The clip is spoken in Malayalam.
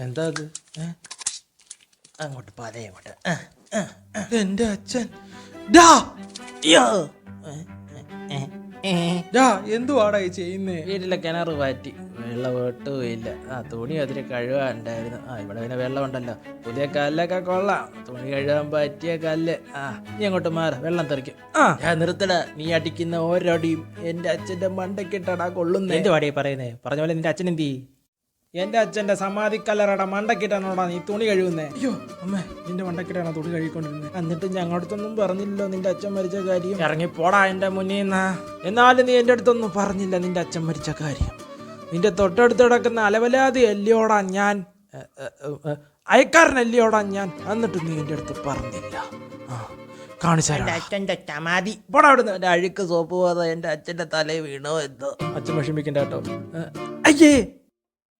എന്താ അത്? അങ്ങോട്ട് പാതേ അങ്ങോട്ട്. എന്റെ അച്ഛൻ ഡാ എന്തുവാടാ ഈ ചെയ്യുന്നേ? വീട്ടിലെ കിണറ് പാറ്റി, വെള്ളം ഒട്ടുമില്ല. തുണി അതിന് കഴുകാനുണ്ടായിരുന്നു. ഇവിടെ പിന്നെ വെള്ളം ഉണ്ടല്ലോ. പുതിയ കല്ലൊക്കെ കൊള്ളാം. തുണി കഴുകാൻ പറ്റിയ കല്ല്. നീ അങ്ങോട്ട് മാറ, വെള്ളം തെറിക്കും. നിർത്തട, നീ അടിക്കുന്ന ഓരോടിയും എന്റെ അച്ഛന്റെ മണ്ടക്കിട്ടടാ കൊള്ളുന്നേ. എന്ത് പാടിയാ പറയുന്നേ? പറഞ്ഞ പോലെ നിന്റെ അച്ഛൻ എന്ത് ചെയ്യും? എന്റെ അച്ഛന്റെ സമാധിക്കല്ലറട മണ്ടക്കിട്ടാണോടാ നീ തുണി കഴിയുന്നേ? അയ്യോ അമ്മേ, നിന്റെ മണ്ടക്കിട്ടാണോ തുണി കഴുകിക്കൊണ്ടിരുന്നത്? എന്നിട്ട് ഞങ്ങളടുത്തൊന്നും പറഞ്ഞില്ലല്ലോ നിന്റെ അച്ഛൻ മരിച്ച കാര്യം. ഇറങ്ങിപ്പോടാ എന്റെ മുന്നിൽ നിന്ന്. എന്നാലും നീ എന്റെ അടുത്തൊന്നും പറഞ്ഞില്ല നിന്റെ അച്ഛൻ മരിച്ച കാര്യം. നിന്റെ തൊട്ടടുത്ത് കിടക്കുന്ന അലവലാതി അല്ലയോടാ ഞാൻ, അയക്കാരനല്ലയോടാ ഞാൻ. എന്നിട്ട് നീ എന്റെ അടുത്ത് പറഞ്ഞില്ല. അച്ഛന്റെ ചമാതി പോടാ അവിടുന്ന്. എന്റെ അഴുക്ക് സോപ്പ് പോകാതെ എന്റെ അച്ഛന്റെ തലയിൽ വീണോ എന്തോ. അച്ഛൻ വിഷമിക്കണ്ട കേട്ടോ. അയ്യേ